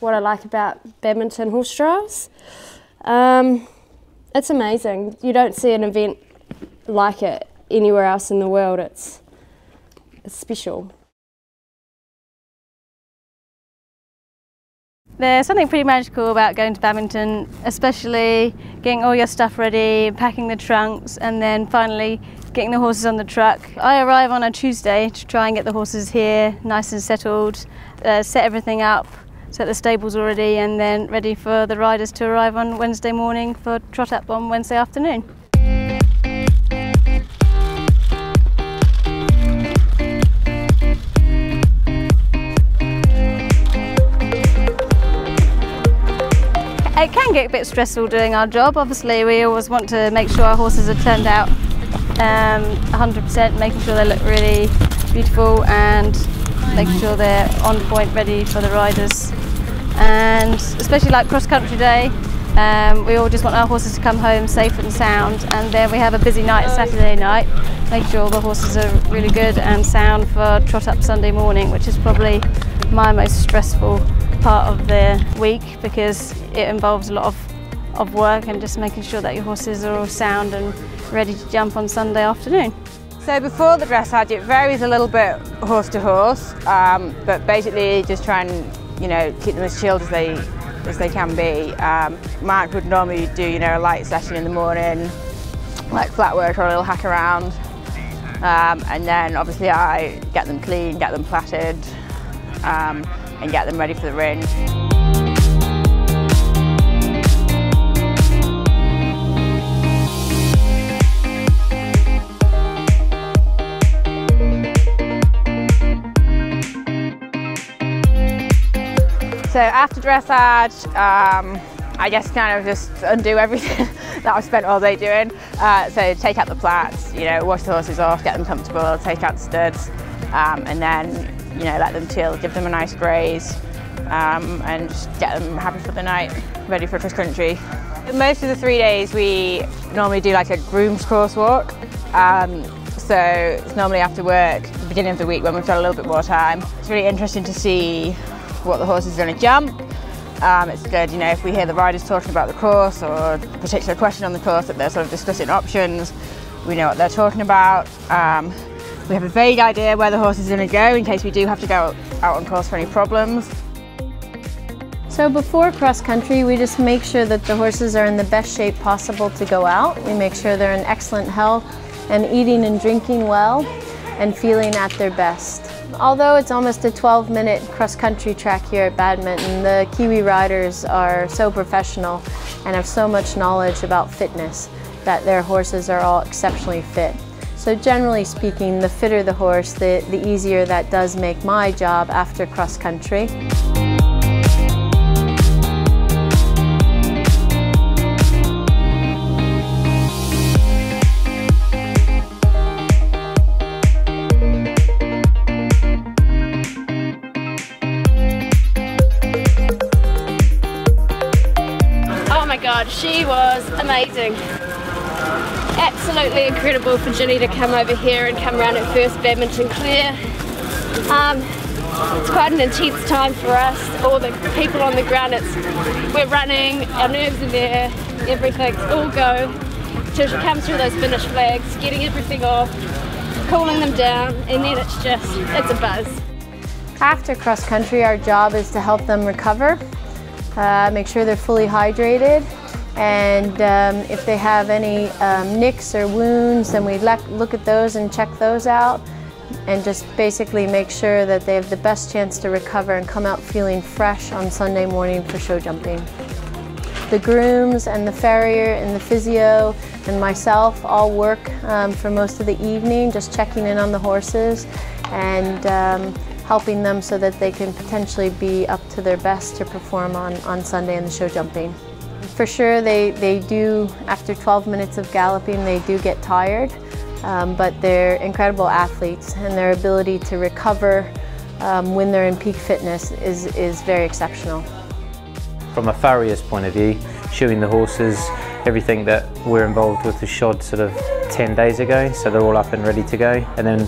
what I like about badminton horse trials. It's amazing. You don't see an event like it anywhere else in the world. It's special. There's something pretty magical about going to badminton, especially getting all your stuff ready, packing the trunks, and then finally getting the horses on the truck. I arrive on a Tuesday to try and get the horses here nice and settled, set everything up so that the stable's all ready, and then ready for the riders to arrive on Wednesday morning for trot up on Wednesday afternoon. It can get a bit stressful doing our job. Obviously, we always want to make sure our horses are turned out 100%, making sure they look really beautiful and making sure they're on point, ready for the riders. And especially like cross-country day, we all just want our horses to come home safe and sound. And then we have a busy night Saturday night, making sure the horses are really good and sound for trot up Sunday morning, which is probably my most stressful part of the week, because it involves a lot of work and just making sure that your horses are all sound and ready to jump on Sunday afternoon. So before the dressage, it varies a little bit horse to horse, but basically just try and keep them as chilled as they can be. Mark would normally do a light session in the morning, like flat work or a little hack around, and then obviously I get them clean, get them plaited, and get them ready for the ring. So after dressage, I guess kind of just undo everything that I've spent all day doing. So take out the plaits, wash the horses off, get them comfortable, take out the studs, and then let them chill, give them a nice graze, and just get them happy for the night, ready for cross country. Most of the 3 days we normally do like a groom's course walk. So it's normally after work, the beginning of the week when we've got a little bit more time. It's really interesting to see what the horse is going to jump. It's good, if we hear the riders talking about the course or a particular question on the course that they're sort of discussing options, we know what they're talking about. We have a vague idea where the horse is going to go in case we do have to go out on course for any problems. So before cross country, we just make sure that the horses are in the best shape possible to go out. We make sure they're in excellent health and eating and drinking well and feeling at their best. Although it's almost a 12-minute cross-country track here at Badminton, the Kiwi riders are so professional and have so much knowledge about fitness that their horses are all exceptionally fit. So generally speaking, the fitter the horse, the easier that does make my job after cross-country. Oh my God, she was amazing. Absolutely incredible for Ginny to come over here and come around her first badminton clear. It's quite an intense time for us, all the people on the ground. We're running, our nerves are there, everything's all go till she comes through those finish flags, getting everything off, cooling them down, and then it's a buzz. After cross country, our job is to help them recover, make sure they're fully hydrated, and if they have any nicks or wounds, then we look at those and check those out, and just basically make sure that they have the best chance to recover and come out feeling fresh on Sunday morning for show jumping. The grooms and the farrier and the physio and myself all work for most of the evening, just checking in on the horses and helping them so that they can potentially be up to their best to perform on Sunday in the show jumping. For sure they do, after 12 minutes of galloping, they do get tired, but they're incredible athletes, and their ability to recover when they're in peak fitness is very exceptional. From a farrier's point of view, shoeing the horses, everything that we're involved with was shod sort of 10 days ago, so they're all up and ready to go. And then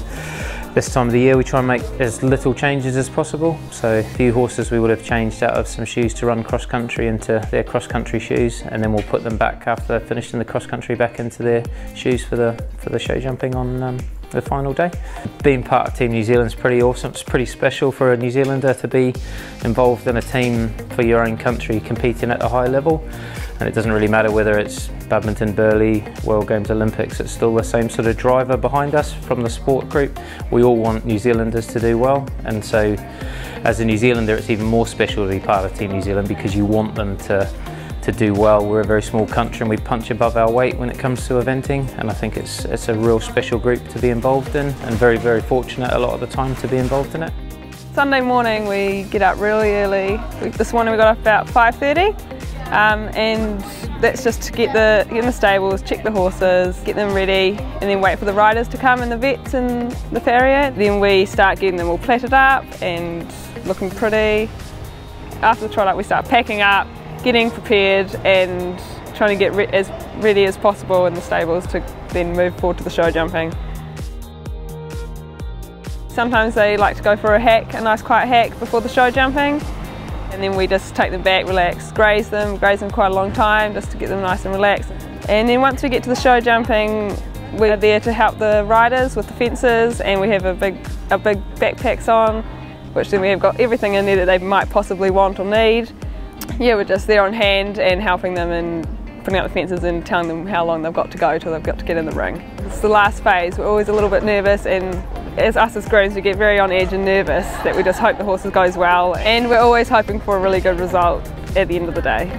This time of the year we try and make as little changes as possible. So a few horses we would have changed out of some shoes to run cross country into their cross country shoes, and then we'll put them back after they're finished in the cross country back into their shoes for the show jumping on the final day. Being part of Team New Zealand is pretty awesome. It's pretty special for a New Zealander to be involved in a team for your own country competing at a high level. And it doesn't really matter whether it's Badminton, Burghley, World Games, Olympics, it's still the same sort of driver behind us from the sport group. We all want New Zealanders to do well, and so as a New Zealander it's even more special to be part of Team New Zealand because you want them to do well. We're a very small country and we punch above our weight when it comes to eventing, and I think it's a real special group to be involved in, and very, very fortunate a lot of the time to be involved in it. Sunday morning we get up really early. This morning we got up about 5:30. And that's just to get in the stables, check the horses, get them ready, and then wait for the riders to come and the vets and the farrier. Then we start getting them all platted up and looking pretty. After the trot up we start packing up, getting prepared and trying to get as ready as possible in the stables to then move forward to the show jumping. Sometimes they like to go for a nice quiet hack before the show jumping. And then we just take them back, relax, graze them quite a long time just to get them nice and relaxed. And then once we get to the show jumping, we're there to help the riders with the fences, and we have a big backpacks on, which then we have got everything in there that they might possibly want or need. Yeah, we're just there on hand and helping them and putting out the fences and telling them how long they've got to go till they've got to get in the ring. It's the last phase, we're always a little bit nervous, and as us as grooms we get very on edge and nervous that we just hope the horses goes well, and we're always hoping for a really good result at the end of the day.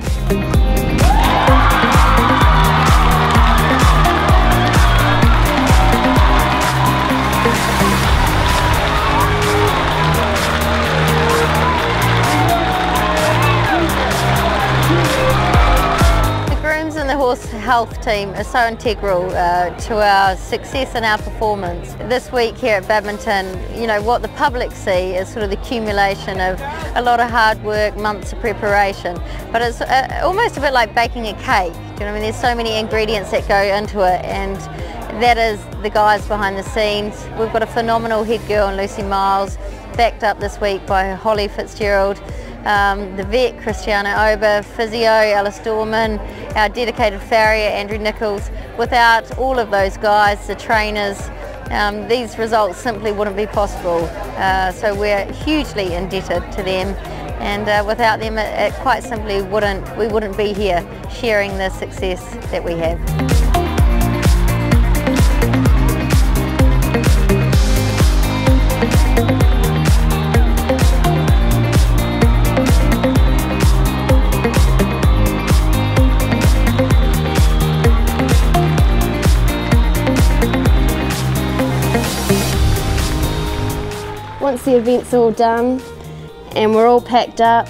The horse health team is so integral to our success and our performance. This week here at Badminton, you know, what the public see is sort of the accumulation of a lot of hard work, months of preparation, but it's almost a bit like baking a cake. Do you know what I mean? There's so many ingredients that go into it, and that is the guys behind the scenes. We've got a phenomenal head girl in Lucy Miles, backed up this week by Holly Fitzgerald. The vet, Christiana Ober, physio, Alice Dorman, our dedicated farrier, Andrew Nichols. Without all of those guys, the trainers, these results simply wouldn't be possible. So we're hugely indebted to them, and without them it quite simply we wouldn't be here sharing the success that we have. Once the event's all done and we're all packed up,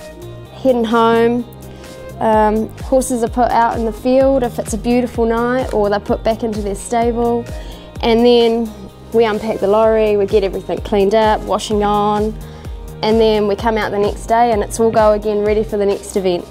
heading home, horses are put out in the field if it's a beautiful night, or they're put back into their stable, and then we unpack the lorry, we get everything cleaned up, washing on, and then we come out the next day and it's all go again ready for the next event.